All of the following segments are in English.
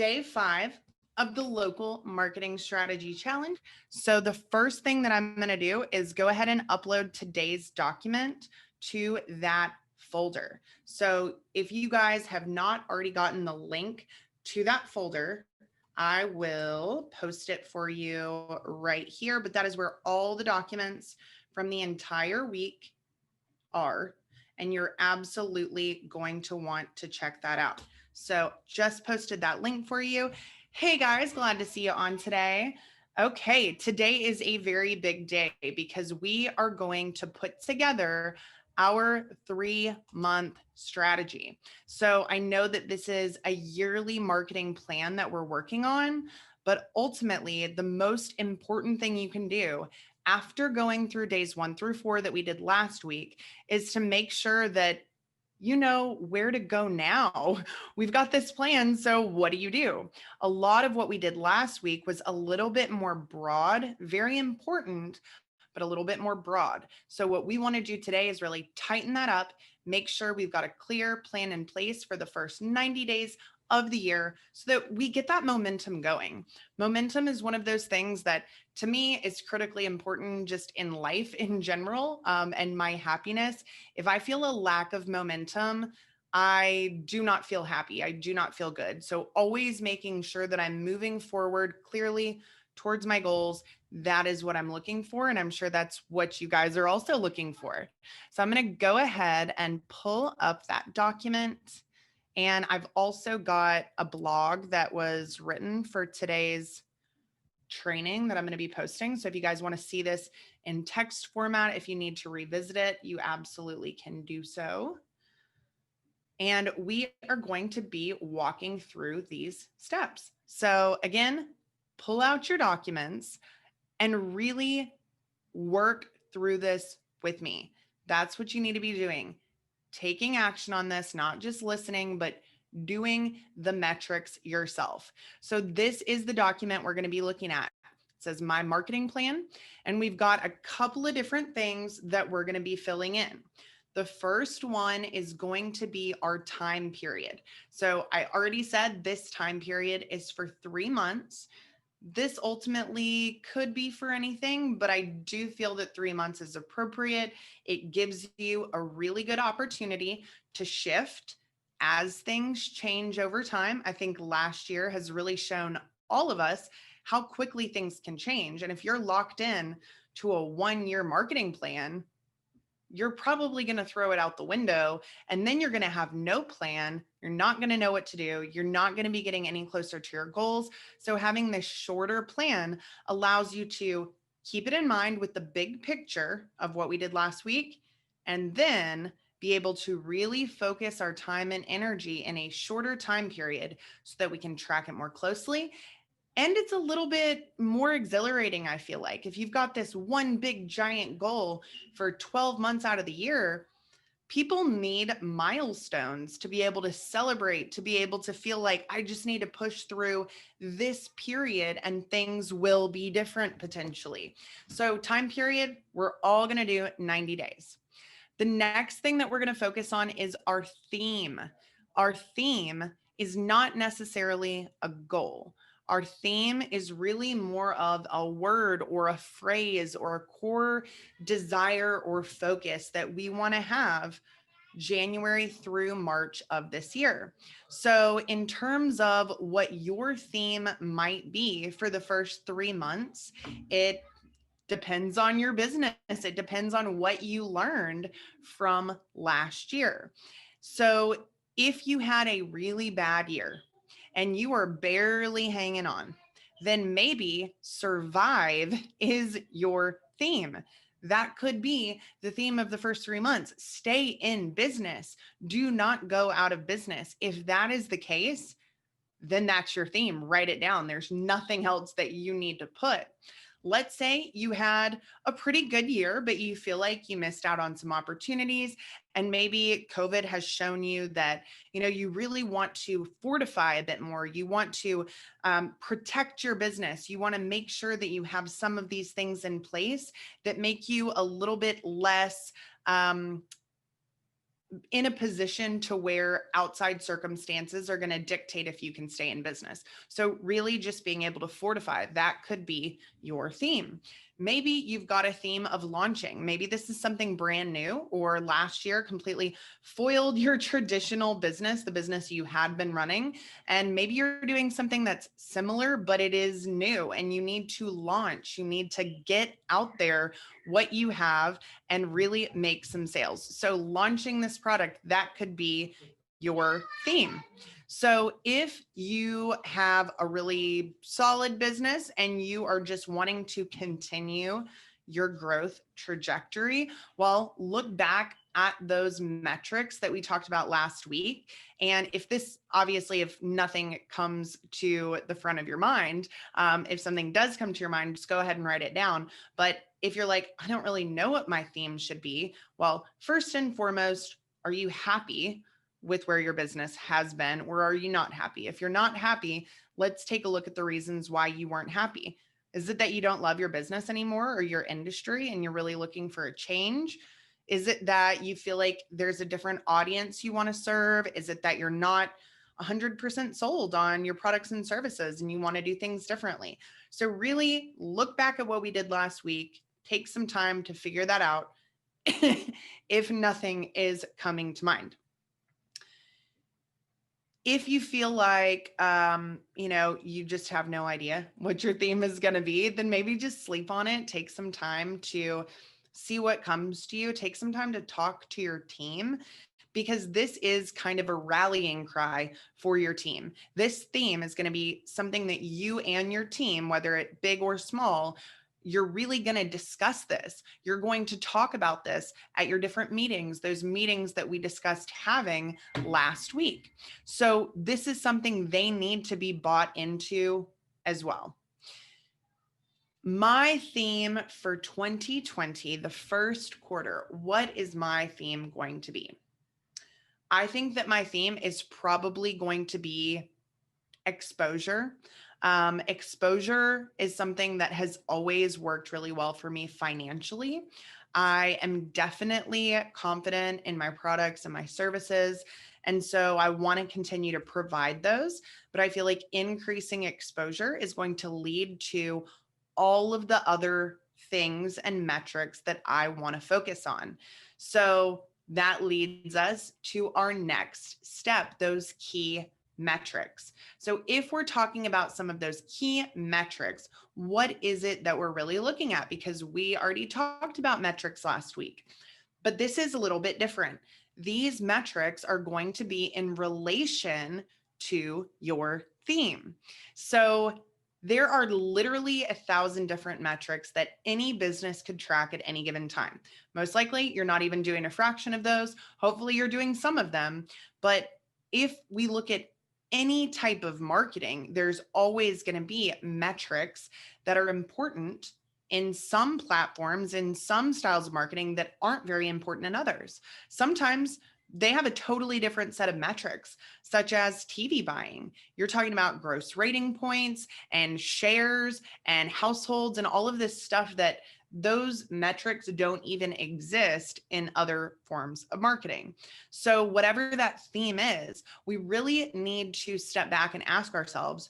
day 5 of the local marketing strategy challenge. So the first thing that I'm going to do is go ahead and upload today's document to that folder. So if you guys have not already gotten the link to that folder, I will post it for you right here, but that is where all the documents from the entire week are, and you're absolutely going to want to check that out. So just posted that link for you. Hey guys, glad to see you on today. Okay, today is a very big day because we are going to put together our 3-month strategy. So I know that this is a yearly marketing plan that we're working on, but ultimately the most important thing you can do after going through days 1 through 4 that we did last week is to make sure that you know where to go now. We've got this plan, so what do? A lot of what we did last week was a little bit more broad, very important, but a little bit more broad. So what we want to do today is really tighten that up, make sure we've got a clear plan in place for the first 90 days of the year so that we get that momentum going. Momentum is one of those things that to me is critically important just in life in general, and my happiness. If I feel a lack of momentum, I do not feel happy. I do not feel good. So always making sure that I'm moving forward clearly towards my goals. That is what I'm looking for. And I'm sure that's what you guys are also looking for. So I'm going to go ahead and pull up that document. And I've also got a blog that was written for today's training that I'm going to be posting. So if you guys want to see this in text format, if you need to revisit it, you absolutely can do so. And we are going to be walking through these steps. So again, pull out your documents and really work through this with me. That's what you need to be doing. Taking action on this, not just listening, but doing the metrics yourself. So this is the document we're going to be looking at. It says my marketing plan, and we've got a couple of different things that we're going to be filling in. The first one is going to be our time period. So I already said this time period is for 3 months. This ultimately could be for anything, but I do feel that 3 months is appropriate. It gives you a really good opportunity to shift as things change over time. I think last year has really shown all of us how quickly things can change. And if you're locked in to a 1-year marketing plan, you're probably going to throw it out the window, and then you're going to have no plan. You're not going to know what to do. You're not going to be getting any closer to your goals. So having this shorter plan allows you to keep it in mind with the big picture of what we did last week, and then be able to really focus our time and energy in a shorter time period so that we can track it more closely. And it's a little bit more exhilarating, I feel like. If you've got this one big giant goal for 12 months out of the year, people need milestones to be able to celebrate, to be able to feel like I just need to push through this period and things will be different potentially. So time period, we're all going to do 90 days. The next thing that we're going to focus on is our theme. Our theme is not necessarily a goal. Our theme is really more of a word or a phrase or a core desire or focus that we want to have January through March of this year. So in terms of what your theme might be for the first 3 months, it depends on your business. It depends on what you learned from last year. So if you had a really bad year, and you are barely hanging on, then maybe survive is your theme. That could be the theme of the first 3 months. Stay in business. Do not go out of business. If that is the case, then that's your theme. Write it down. There's nothing else that you need to put. Let's say you had a pretty good year, but you feel like you missed out on some opportunities. And maybe COVID has shown you that, you really want to fortify a bit more. You want to protect your business. You want to make sure that you have some of these things in place that make you a little bit less in a position to where outside circumstances are going to dictate if you can stay in business. So really just being able to fortify, that could be your theme. Maybe you've got a theme of launching. Maybe this is something brand new, or last year completely foiled your traditional business, the business you had been running. And maybe you're doing something that's similar, but it is new and you need to launch. You need to get out there what you have and really make some sales. So launching this product, that could be your theme. So if you have a really solid business and you are just wanting to continue your growth trajectory, well, look back at those metrics that we talked about last week. And if this, obviously, if nothing comes to the front of your mind, if something does come to your mind, just go ahead and write it down. But if you're like, I don't really know what my theme should be, well, first and foremost, are you happy with where your business has been, or are you not happy? If you're not happy, let's take a look at the reasons why you weren't happy. Is it that you don't love your business anymore or your industry and you're really looking for a change? Is it that you feel like there's a different audience you want to serve? Is it that you're not 100% sold on your products and services and you want to do things differently? So really look back at what we did last week, take some time to figure that out if nothing is coming to mind. If you feel like, you just have no idea what your theme is going to be, then maybe just sleep on it. Take some time to see what comes to you. Take some time to talk to your team, because this is kind of a rallying cry for your team. This theme is going to be something that you and your team, whether it big or small, you're really going to discuss this. You're going to talk about this at your different meetings, those meetings that we discussed having last week. So this is something they need to be bought into as well. My theme for 2020, the first quarter, what is my theme going to be? I think that my theme is probably going to be exposure. Exposure is something that has always worked really well for me financially. I am definitely confident in my products and my services. And so I want to continue to provide those. But I feel like increasing exposure is going to lead to all of the other things and metrics that I want to focus on. So that leads us to our next step, those key metrics. So if we're talking about some of those key metrics, what is it that we're really looking at? Because we already talked about metrics last week, but this is a little bit different. These metrics are going to be in relation to your theme. So there are literally 1,000 different metrics that any business could track at any given time. Most likely, you're not even doing a fraction of those. Hopefully, you're doing some of them. But if we look at any type of marketing, there's always going to be metrics that are important in some platforms, in some styles of marketing that aren't very important in others. Sometimes they have a totally different set of metrics, such as TV buying. You're talking about gross rating points and shares and households and all of this stuff that those metrics don't even exist in other forms of marketing. So whatever that theme is, we really need to step back and ask ourselves,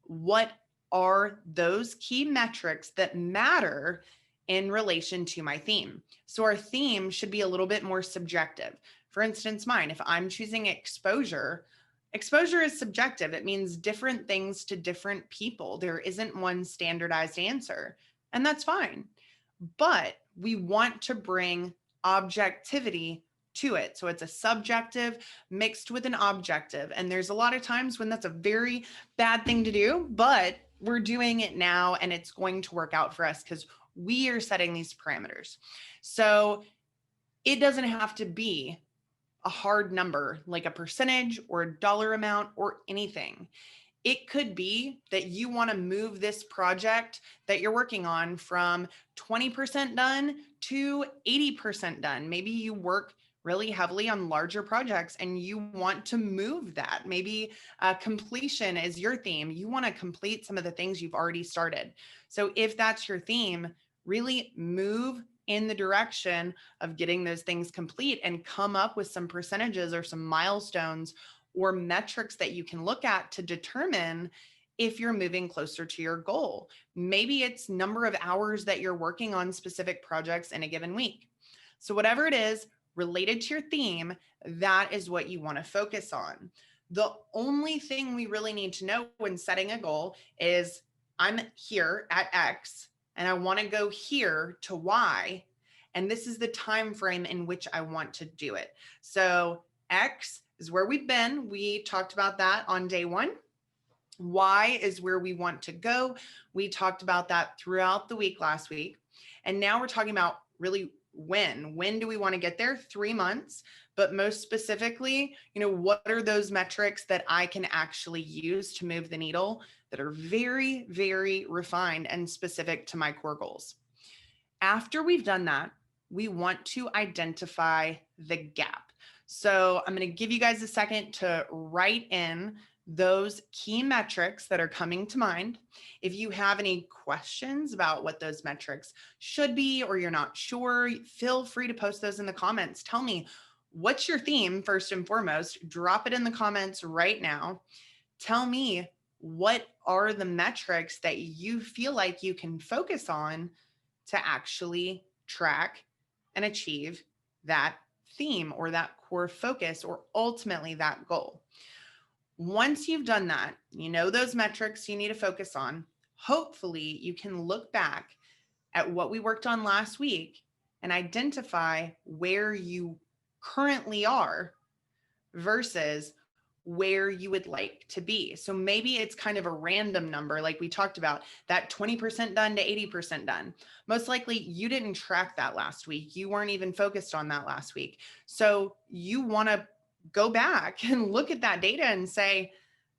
what are those key metrics that matter in relation to my theme? So our theme should be a little bit more subjective. For instance, mine, if I'm choosing exposure, exposure is subjective. It means different things to different people. There isn't one standardized answer, and that's fine. But we want to bring objectivity to it. So it's a subjective mixed with an objective. And there's a lot of times when that's a very bad thing to do, but we're doing it now and it's going to work out for us because we are setting these parameters. So it doesn't have to be a hard number like a percentage or a dollar amount or anything. It could be that you want to move this project that you're working on from 20% done to 80% done. Maybe you work really heavily on larger projects and you want to move that. Maybe completion is your theme. You want to complete some of the things you've already started. So if that's your theme, really move in the direction of getting those things complete and come up with some percentages or some milestones or metrics that you can look at to determine if you're moving closer to your goal. Maybe it's number of hours that you're working on specific projects in a given week. So whatever it is related to your theme, that is what you want to focus on. The only thing we really need to know when setting a goal is I'm here at X and I want to go here to Y. And this is the time frame in which I want to do it. So X is where we've been. We talked about that on day one. Y is where we want to go. We talked about that throughout the week last week. And now we're talking about really when do we want to get there? 3 months. But most specifically, what are those metrics that I can actually use to move the needle that are very, very refined and specific to my core goals? After we've done that, we want to identify the gap. So I'm going to give you guys a second to write in those key metrics that are coming to mind. If you have any questions about what those metrics should be, or you're not sure, feel free to post those in the comments. Tell me, what's your theme first and foremost? Drop it in the comments right now. Tell me, what are the metrics that you feel like you can focus on to actually track and achieve that theme or that core focus, or ultimately that goal. Once you've done that, those metrics you need to focus on, hopefully you can look back at what we worked on last week and identify where you currently are versus where you would like to be. So maybe it's kind of a random number, like we talked about, that 20% done to 80% done. Most likely you didn't track that last week. You weren't even focused on that last week. So you want to go back and look at that data and say,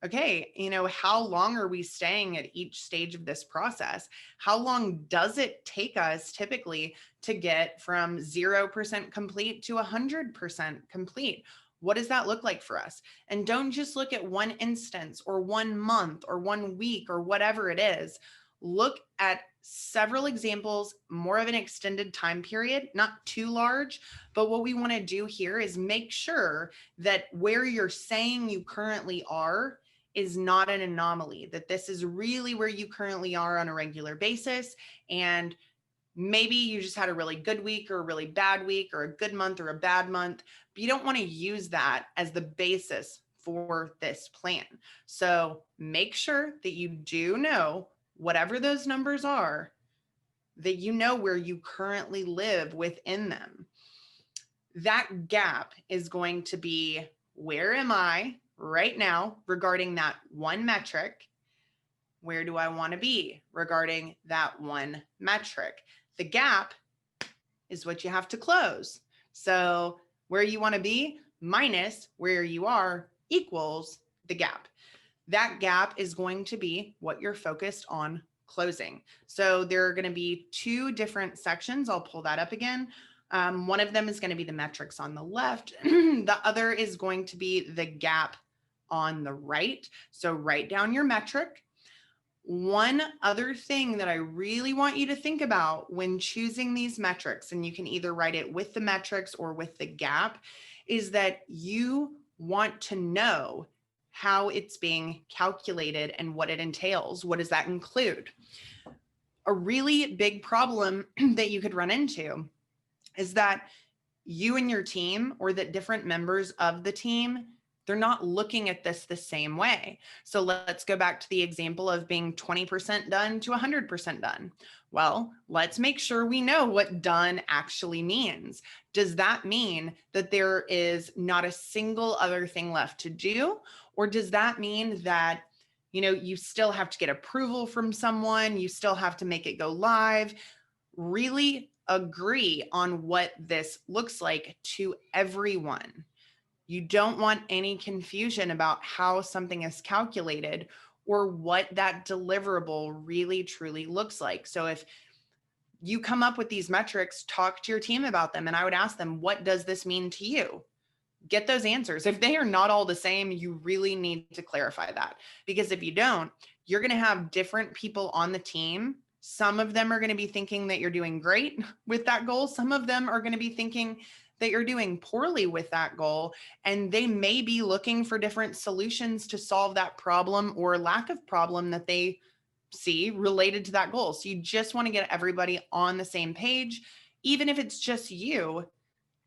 okay, how long are we staying at each stage of this process? How long does it take us typically to get from 0% complete to 100% complete? What does that look like for us? And don't just look at one instance or 1 month or 1 week or whatever it is. Look at several examples, more of an extended time period, not too large. But what we want to do here is make sure that where you're saying you currently are is not an anomaly, that this is really where you currently are on a regular basis. And maybe you just had a really good week or a really bad week or a good month or a bad month, but you don't want to use that as the basis for this plan. So make sure that you do know whatever those numbers are, that you know where you currently live within them. That gap is going to be, where am I right now regarding that one metric? Where do I want to be regarding that one metric? The gap is what you have to close. So where you want to be minus where you are equals the gap. That gap is going to be what you're focused on closing. So there are going to be 2 different sections. I'll pull that up again. One of them is going to be the metrics on the left. The other is going to be the gap on the right. So write down your metric. One other thing that I really want you to think about when choosing these metrics, and you can either write it with the metrics or with the gap, is that you want to know how it's being calculated and what it entails. What does that include? A really big problem that you could run into is that you and your team, or that different members of the team, they're not looking at this the same way. So let's go back to the example of being 20% done to 100% done. Well, let's make sure we know what done actually means. Does that mean that there is not a single other thing left to do? Or does that mean that, you still have to get approval from someone, you still have to make it go live? Really agree on what this looks like to everyone. You don't want any confusion about how something is calculated or what that deliverable really truly looks like. So if you come up with these metrics, talk to your team about them. And I would ask them, what does this mean to you? Get those answers. If they are not all the same, you really need to clarify that. Because if you don't, you're going to have different people on the team Some of them are going to be thinking that you're doing great with that goal. Some of them are going to be thinking that you're doing poorly with that goal. And they may be looking for different solutions to solve that problem or lack of problem that they see related to that goal. So you just want to get everybody on the same page. Even if it's just you,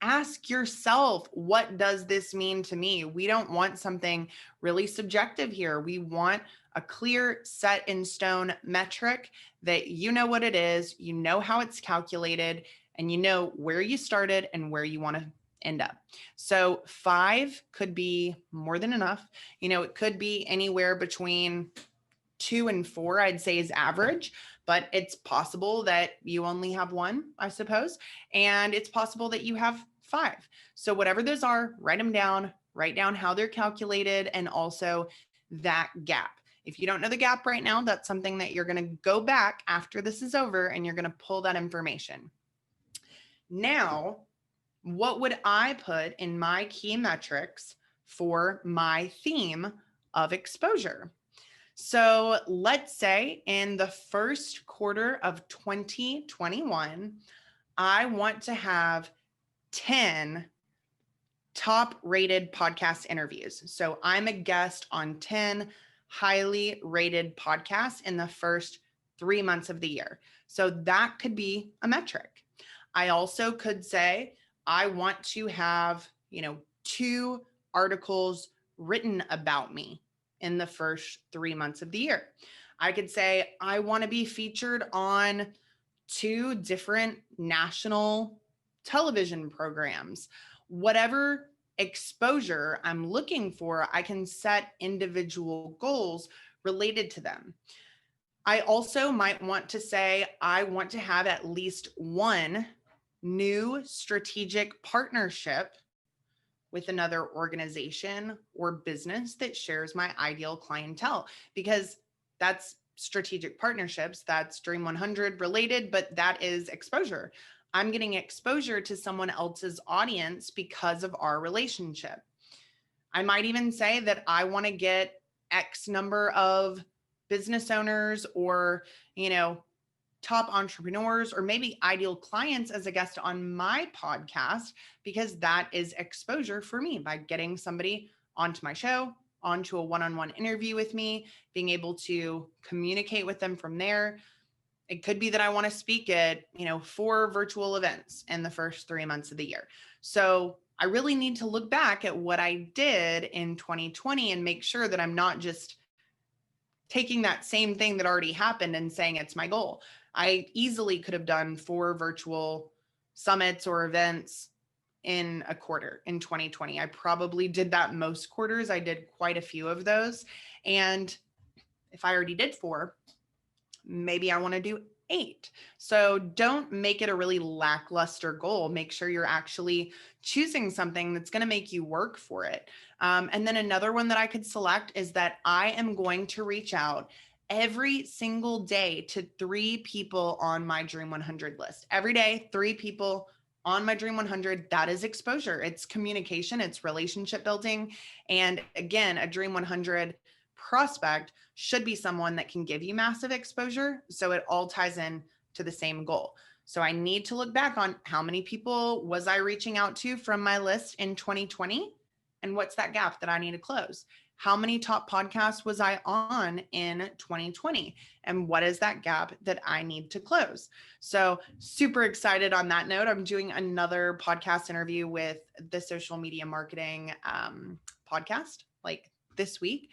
ask yourself, what does this mean to me? We don't want something really subjective here. We want a clear, set in stone metric that you know what it is, you know how it's calculated, and you know where you started and where you want to end up. So 5 could be more than enough. It could be anywhere between 2 and 4, I'd say, is average, but it's possible that you only have 1, I suppose. And it's possible that you have 5. So whatever those are, write them down, write down how they're calculated, and also that gap. If you don't know the gap right now, that's something that you're going to go back after this is over and you're going to pull that information. Now, what would I put in my key metrics for my theme of exposure? So let's say in the first quarter of 2021, I want to have 10 top rated podcast interviews. So I'm a guest on 10 highly rated podcasts in the first 3 months of the year. So that could be a metric. I also could say I want to have, 2 articles written about me in the first 3 months of the year. I could say I want to be featured on 2 different national television programs. Whatever exposure I'm looking for, I can set individual goals related to them. I also might want to say I want to have at least 1 new strategic partnership with another organization or business that shares my ideal clientele, because that's strategic partnerships, that's Dream 100 related, but that is exposure. I'm getting exposure to someone else's audience because of our relationship. I might even say that I want to get X number of business owners or, top entrepreneurs or maybe ideal clients as a guest on my podcast, because that is exposure for me by getting somebody onto my show, onto a one-on-one interview with me, being able to communicate with them from there. It could be that I want to speak at, 4 virtual events in the first 3 months of the year. So I really need to look back at what I did in 2020 and make sure that I'm not just taking that same thing that already happened and saying it's my goal. I easily could have done 4 virtual summits or events in a quarter in 2020. I probably did that most quarters. I did quite a few of those. And if I already did 4, maybe I want to do 8. So don't make it a really lackluster goal. Make sure you're actually choosing something that's going to make you work for it. And then another one that I could select is that I am going to reach out every single day to 3 people on my Dream 100 list. Every day, 3 people on my Dream 100. That is exposure. It's communication. It's relationship building. And again, a Dream 100 prospect should be someone that can give you massive exposure. So it all ties in to the same goal. So I need to look back on how many people was I reaching out to from my list in 2020? And what's that gap that I need to close? How many top podcasts was I on in 2020? And what is that gap that I need to close? So super excited on that note. I'm doing another podcast interview with the social media marketing podcast like this week.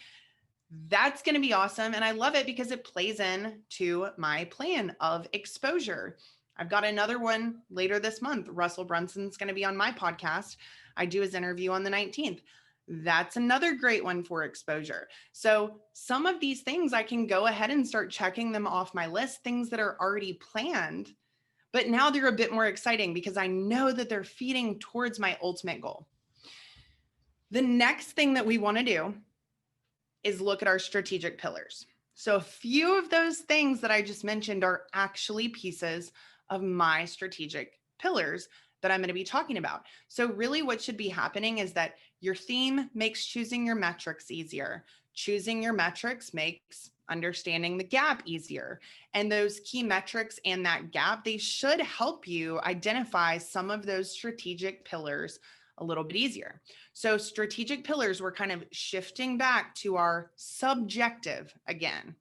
That's going to be awesome. And I love it because it plays in to my plan of exposure. I've got another one later this month. Russell Brunson's going to be on my podcast. I do his interview on the 19th. That's another great one for exposure. So some of these things I can go ahead and start checking them off my list, things that are already planned, but now they're a bit more exciting because I know that they're feeding towards my ultimate goal. The next thing that we want to do is look at our strategic pillars. So a few of those things that I just mentioned are actually pieces of my strategic pillars that I'm going to be talking about. So really what should be happening is that your theme makes choosing your metrics easier. Choosing your metrics makes understanding the gap easier. And those key metrics and that gap, they should help you identify some of those strategic pillars a little bit easier. So strategic pillars, we're kind of shifting back to our subjective again.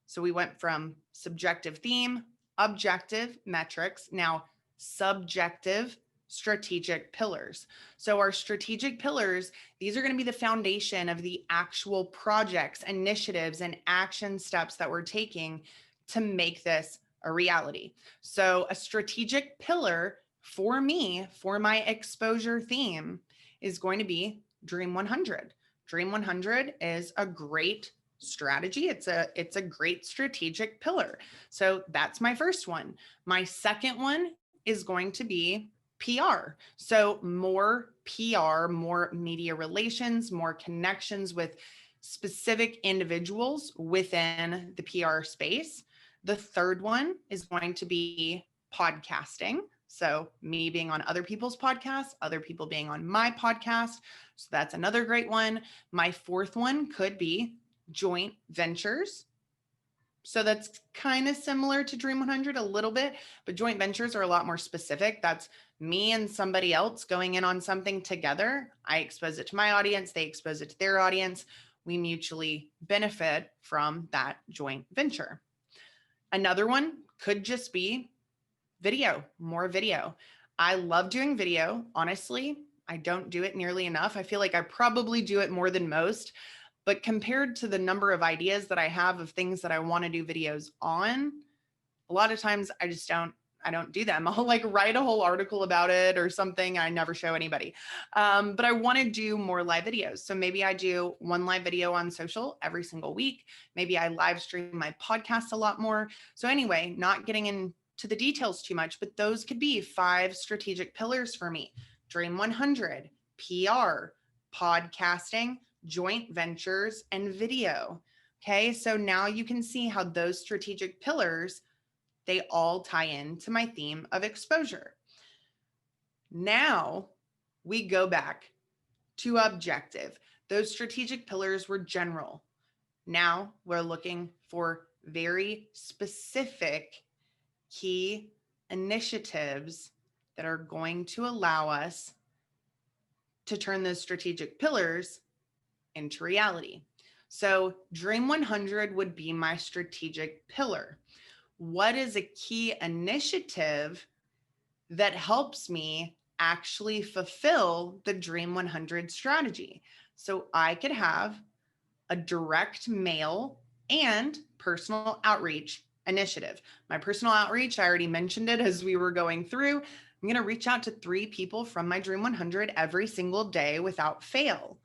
So we went from subjective theme, objective metrics, now subjective strategic pillars. So our strategic pillars, these are going to be the foundation of the actual projects, initiatives, and action steps that we're taking to make this a reality. So a strategic pillar for me, for my exposure theme, is going to be Dream 100. Dream 100 is a great strategy. It's a great strategic pillar. So that's my first one. My second one is going to be PR. So more PR, more media relations, more connections with specific individuals within the PR space. The third one is going to be podcasting. So me being on other people's podcasts, other people being on my podcast. So that's another great one. My fourth one could be joint ventures. So that's kind of similar to Dream 100 a little bit, but joint ventures are a lot more specific. That's me and somebody else going in on something together. I expose it to my audience, they expose it to their audience. We mutually benefit from that joint venture. Another one could just be video, more video. I love doing video. Honestly, I don't do it nearly enough. I feel like I probably do it more than most. But compared to the number of ideas that I have of things that I want to do videos on, a lot of times I don't do them. I'll like write a whole article about it or something. I never show anybody. But I want to do more live videos. So maybe I do one live video on social every single week. Maybe I live stream my podcast a lot more. So anyway, not getting into the details too much, but those could be 5 strategic pillars for me. Dream 100, PR, podcasting, joint ventures, and video. Okay, so now you can see how those strategic pillars, they all tie into my theme of exposure. Now we go back to objective. Those strategic pillars were general. Now we're looking for very specific key initiatives that are going to allow us to turn those strategic pillars into reality. So Dream 100 would be my strategic pillar. What is a key initiative that helps me actually fulfill the Dream 100 strategy? So I could have a direct mail and personal outreach initiative. My personal outreach, I already mentioned it as we were going through. I'm going to reach out to 3 people from my Dream 100 every single day without fail.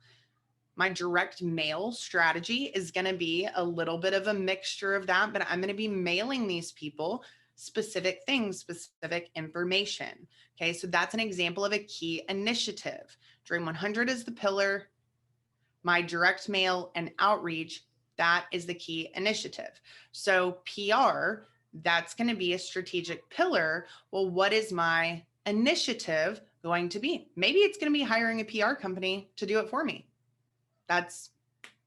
My direct mail strategy is going to be a little bit of a mixture of that, but I'm going to be mailing these people specific things, specific information. Okay, so that's an example of a key initiative. Dream 100 is the pillar. My direct mail and outreach, that is the key initiative. So PR, that's going to be a strategic pillar. Well, what is my initiative going to be? Maybe it's going to be hiring a PR company to do it for me. That's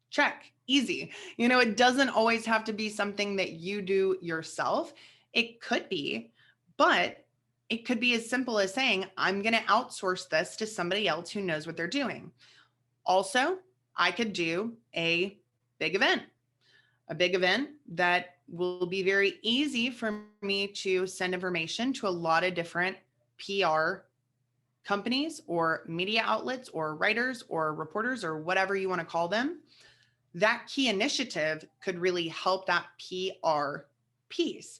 check, easy. You know, it doesn't always have to be something that you do yourself. It could be, but it could be as simple as saying, I'm going to outsource this to somebody else who knows what they're doing. Also, I could do a big event that will be very easy for me to send information to a lot of different PR companies or media outlets or writers or reporters or whatever you want to call them. That key initiative could really help that PR piece.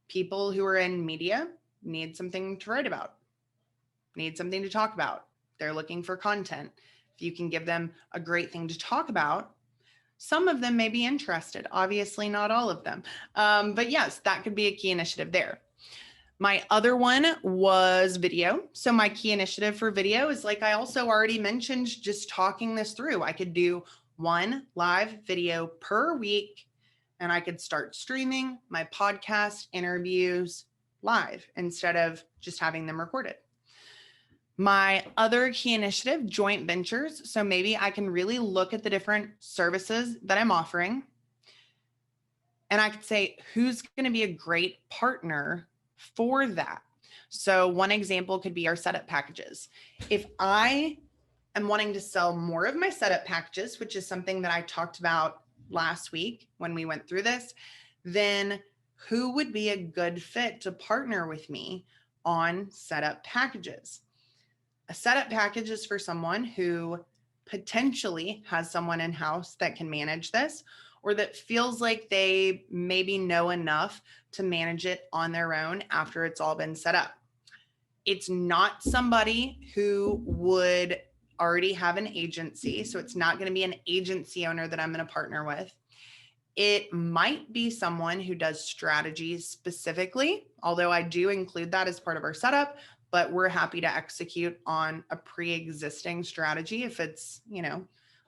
People who are in media need something to write about, need something to talk about. They're looking for content. If you can give them a great thing to talk about, some of them may be interested, obviously not all of them. But yes, that could be a key initiative there. My other one was video. So my key initiative for video is, like I also already mentioned, just talking this through. I could do 1 live video per week, and I could start streaming my podcast interviews live instead of just having them recorded. My other key initiative, joint ventures. So maybe I can really look at the different services that I'm offering And I could say, who's going to be a great partner for that? So one example could be our setup packages. If I am wanting to sell more of my setup packages, which is something that I talked about last week when we went through this, then who would be a good fit to partner with me on setup packages? A setup package is for someone who potentially has someone in-house that can manage this, or that feels like they maybe know enough to manage it on their own after it's all been set up. It's not somebody who would already have an agency. So it's not going to be an agency owner that I'm going to partner with. It might be someone who does strategies specifically, although I do include that as part of our setup, but we're happy to execute on a pre-existing strategy if it's,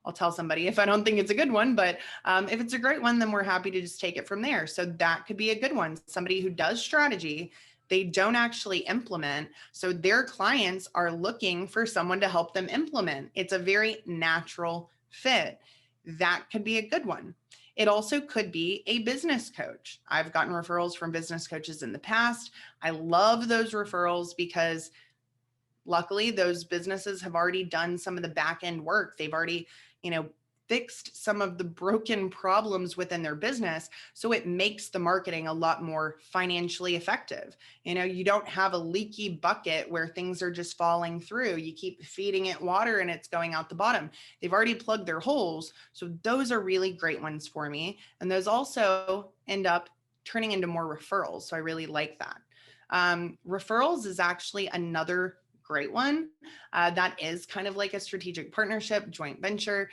I'll tell somebody if I don't think it's a good one, but if it's a great one, then we're happy to just take it from there. So that could be a good one. Somebody who does strategy, they don't actually implement. So their clients are looking for someone to help them implement. It's a very natural fit. That could be a good one. It also could be a business coach. I've gotten referrals from business coaches in the past. I love those referrals because luckily those businesses have already done some of the back end work. They've already, fixed some of the broken problems within their business. So it makes the marketing a lot more financially effective. You don't have a leaky bucket where things are just falling through. You keep feeding it water and it's going out the bottom. They've already plugged their holes. So those are really great ones for me. And those also end up turning into more referrals. So I really like that. Referrals is actually another great one. That is kind of like a strategic partnership, joint venture.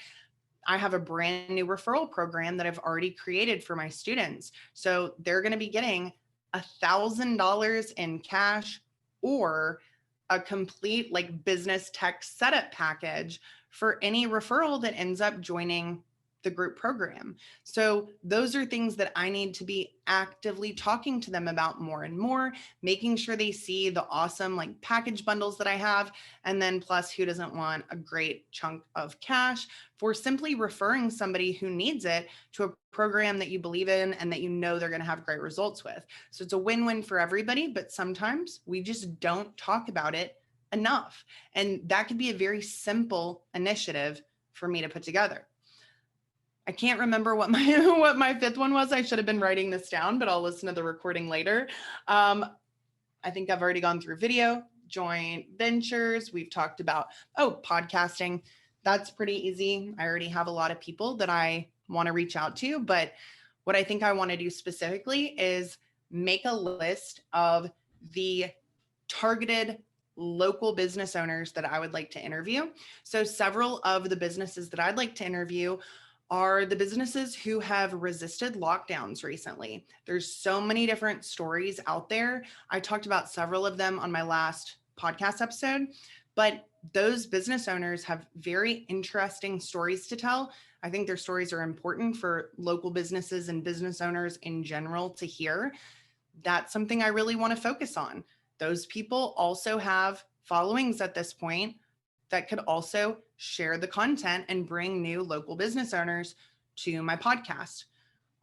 I have a brand new referral program that I've already created for my students. So they're going to be getting $1,000 in cash or a complete business tech setup package for any referral that ends up joining the group program. So those are things that I need to be actively talking to them about more and more, making sure they see the awesome package bundles that I have. And then plus, who doesn't want a great chunk of cash for simply referring somebody who needs it to a program that you believe in and that they're going to have great results with. So it's a win-win for everybody, but sometimes we just don't talk about it enough. And that could be a very simple initiative for me to put together. I can't remember what my fifth one was. I should have been writing this down, but I'll listen to the recording later. I think I've already gone through video, joint ventures. We've talked about, podcasting. That's pretty easy. I already have a lot of people that I want to reach out to, but what I think I want to do specifically is make a list of the targeted local business owners that I would like to interview. So several of the businesses that I'd like to interview are the businesses who have resisted lockdowns recently. There's so many different stories out there. I talked about several of them on my last podcast episode, but those business owners have very interesting stories to tell. I think their stories are important for local businesses and business owners in general to hear. That's something I really want to focus on. Those people also have followings at this point that could also share the content and bring new local business owners to my podcast.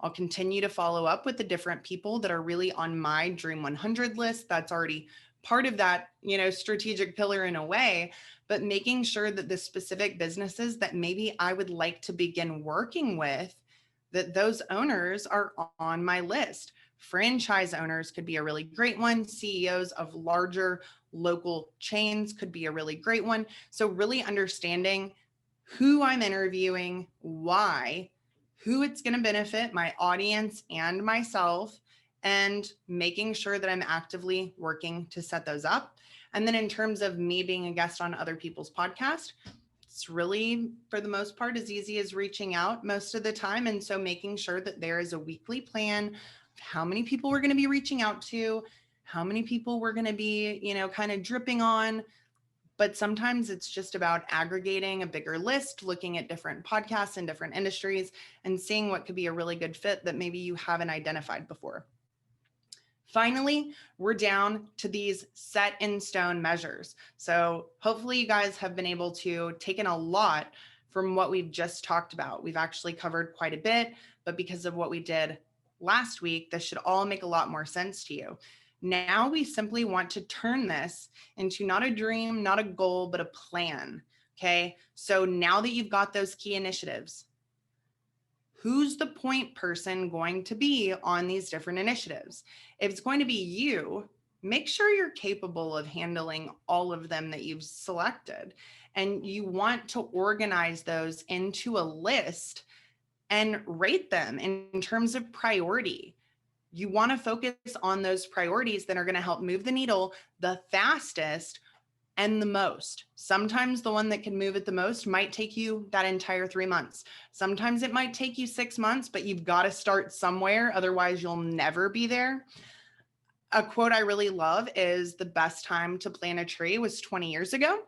I'll continue to follow up with the different people that are really on my Dream 100 list. That's already part of that, strategic pillar in a way, but making sure that the specific businesses that maybe I would like to begin working with, that those owners are on my list. Franchise owners could be a really great one. CEOs of larger local chains could be a really great one. So really understanding who I'm interviewing, why, who it's going to benefit my audience and myself, and making sure that I'm actively working to set those up. And then in terms of me being a guest on other people's podcasts, it's really, for the most part, as easy as reaching out most of the time. And so making sure that there is a weekly plan of how many people we're going to be reaching out to, how many people we're going to be, kind of dripping on. But sometimes it's just about aggregating a bigger list, looking at different podcasts in different industries and seeing what could be a really good fit that maybe you haven't identified before. Finally, we're down to these set in stone measures. So hopefully you guys have been able to take in a lot from what we've just talked about. We've actually covered quite a bit, but because of what we did last week, this should all make a lot more sense to you. Now we simply want to turn this into not a dream, not a goal, but a plan. Okay. So now that you've got those key initiatives, who's the point person going to be on these different initiatives? If it's going to be you, make sure you're capable of handling all of them that you've selected. And you want to organize those into a list and rate them in terms of priority. You want to focus on those priorities that are going to help move the needle the fastest and the most. Sometimes the one that can move it the most might take you that entire 3 months. Sometimes it might take you 6 months, but you've got to start somewhere. Otherwise, you'll never be there. A quote I really love is the best time to plant a tree was 20 years ago.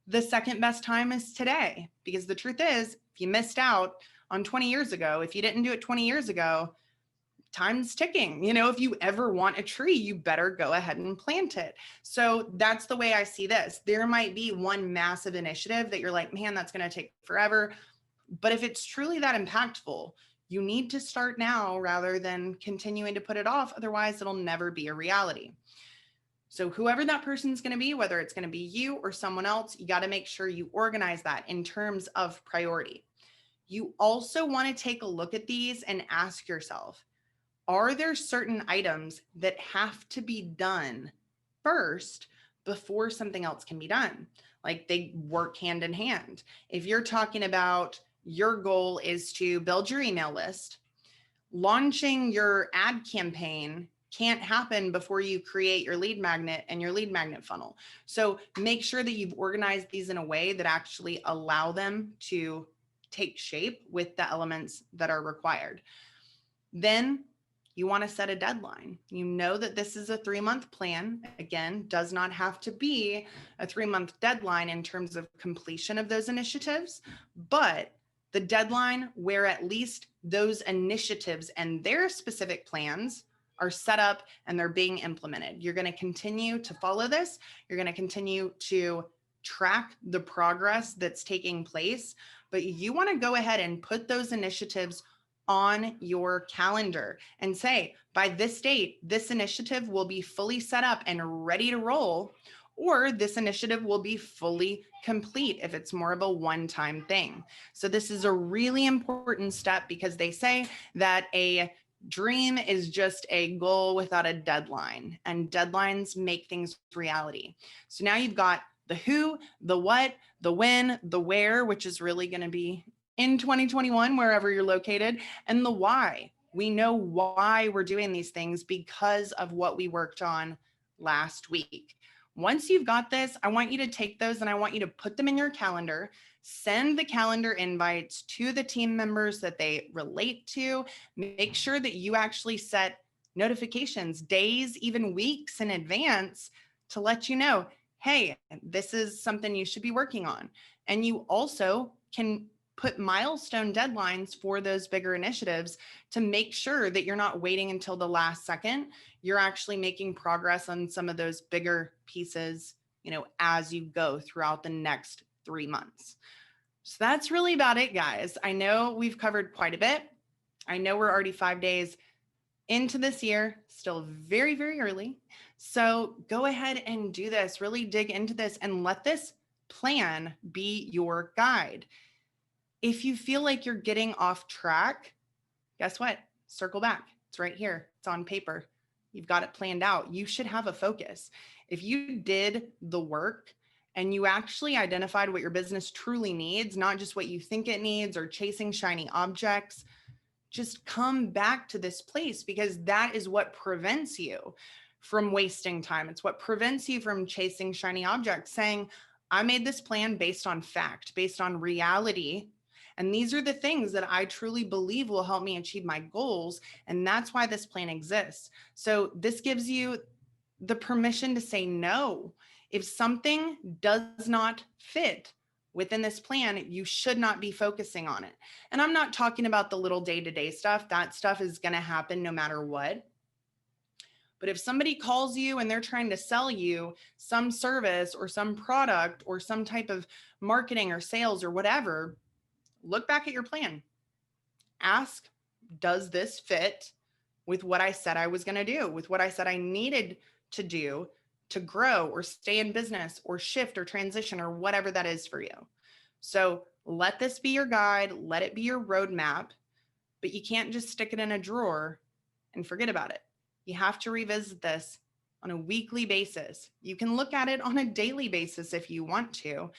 The second best time is today, because the truth is, if you missed out on 20 years ago, if you didn't do it 20 years ago, time's ticking. You know, if you ever want a tree, you better go ahead and plant it. So that's the way I see this. There might be one massive initiative that you're like, man, that's going to take forever. But if it's truly that impactful, you need to start now rather than continuing to put it off. Otherwise, it'll never be a reality. So whoever that person's going to be, whether it's going to be you or someone else, you got to make sure you organize that in terms of priority. You also want to take a look at these and ask yourself, are there certain items that have to be done first before something else can be done? Like they work hand in hand. If you're talking about your goal is to build your email list, launching your ad campaign can't happen before you create your lead magnet and your lead magnet funnel. So make sure that you've organized these in a way that actually allow them to take shape with the elements that are required. Then you want to set a deadline. You know that this is a 3-month plan. Again, does not have to be a 3-month deadline in terms of completion of those initiatives, but the deadline where at least those initiatives and their specific plans are set up and they're being implemented. You're going to continue to follow this. You're going to continue to track the progress that's taking place, but you want to go ahead and put those initiatives on your calendar and say, by this date, this initiative will be fully set up and ready to roll, or this initiative will be fully complete if it's more of a one-time thing. So this is a really important step because they say that a dream is just a goal without a deadline, and deadlines make things reality. So now you've got the who, the what, the when, the where, which is really going to be in 2021, wherever you're located, and the why. We know why we're doing these things because of what we worked on last week. Once you've got this, I want you to take those and I want you to put them in your calendar, send the calendar invites to the team members that they relate to. Make sure that you actually set notifications days, even weeks in advance to let you know, hey, this is something you should be working on. And you also can put milestone deadlines for those bigger initiatives to make sure that you're not waiting until the last second. You're actually making progress on some of those bigger pieces, you know, as you go throughout the next 3 months. So that's really about it, guys. I know we've covered quite a bit. I know we're already 5 days into this year, still very, very early. So go ahead and do this, really dig into this and let this plan be your guide. If you feel like you're getting off track, guess what? Circle back. It's right here. It's on paper. You've got it planned out. You should have a focus. If you did the work and you actually identified what your business truly needs, not just what you think it needs or chasing shiny objects, just come back to this place because that is what prevents you from wasting time. It's what prevents you from chasing shiny objects, saying, I made this plan based on fact, based on reality. And these are the things that I truly believe will help me achieve my goals. And that's why this plan exists. So this gives you the permission to say no. If something does not fit within this plan, you should not be focusing on it. And I'm not talking about the little day-to-day stuff. That stuff is going to happen no matter what. But if somebody calls you and they're trying to sell you some service or some product or some type of marketing or sales or whatever, look back at your plan. Ask, does this fit? with what I said I was going to do, with what I said I needed to do to grow or stay in business or shift or transition or whatever that is for you. So let this be your guide, let it be your roadmap, but you can't just stick it in a drawer and forget about it. You have to revisit this on a weekly basis. You can look at it on a daily basis if you want to,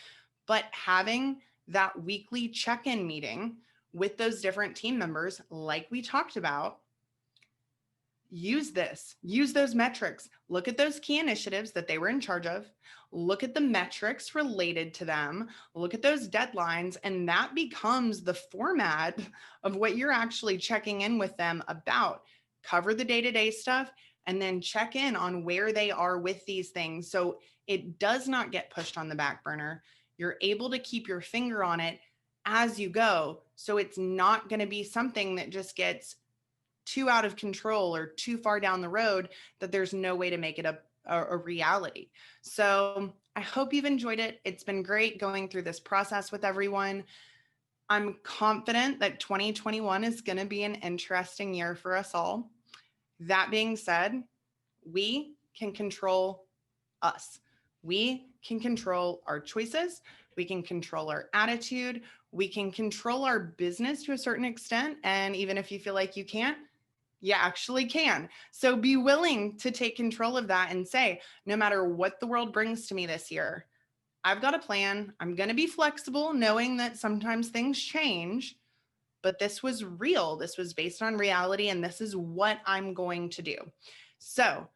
but having that weekly check-in meeting with those different team members, like we talked about, use those metrics, look at those key initiatives that they were in charge of, look at the metrics related to them, look at those deadlines, and that becomes the format of what you're actually checking in with them about. Cover the day-to-day stuff and then check in on where they are with these things. So it does not get pushed on the back burner. You're able to keep your finger on it as you go. So it's not going to be something that just gets too out of control or too far down the road that there's no way to make it a reality. So I hope you've enjoyed it. It's been great going through this process with everyone. I'm confident that 2021 is going to be an interesting year for us all. That being said, we can control us. We can control our choices. We can control our attitude. We can control our business to a certain extent. And even if you feel like you can't, you actually can. So be willing to take control of that and say, no matter what the world brings to me this year, I've got a plan. I'm going to be flexible, knowing that sometimes things change, but this was real. This was based on reality, and this is what I'm going to do. So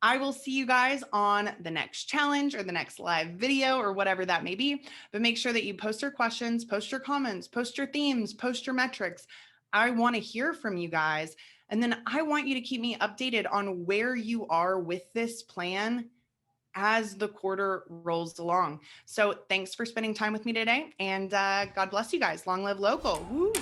I will see you guys on the next challenge or the next live video or whatever that may be. But make sure that you post your questions, post your comments, post your themes, post your metrics. I want to hear from you guys. And then I want you to keep me updated on where you are with this plan as the quarter rolls along. So thanks for spending time with me today. And God bless you guys. Long live local. Woo.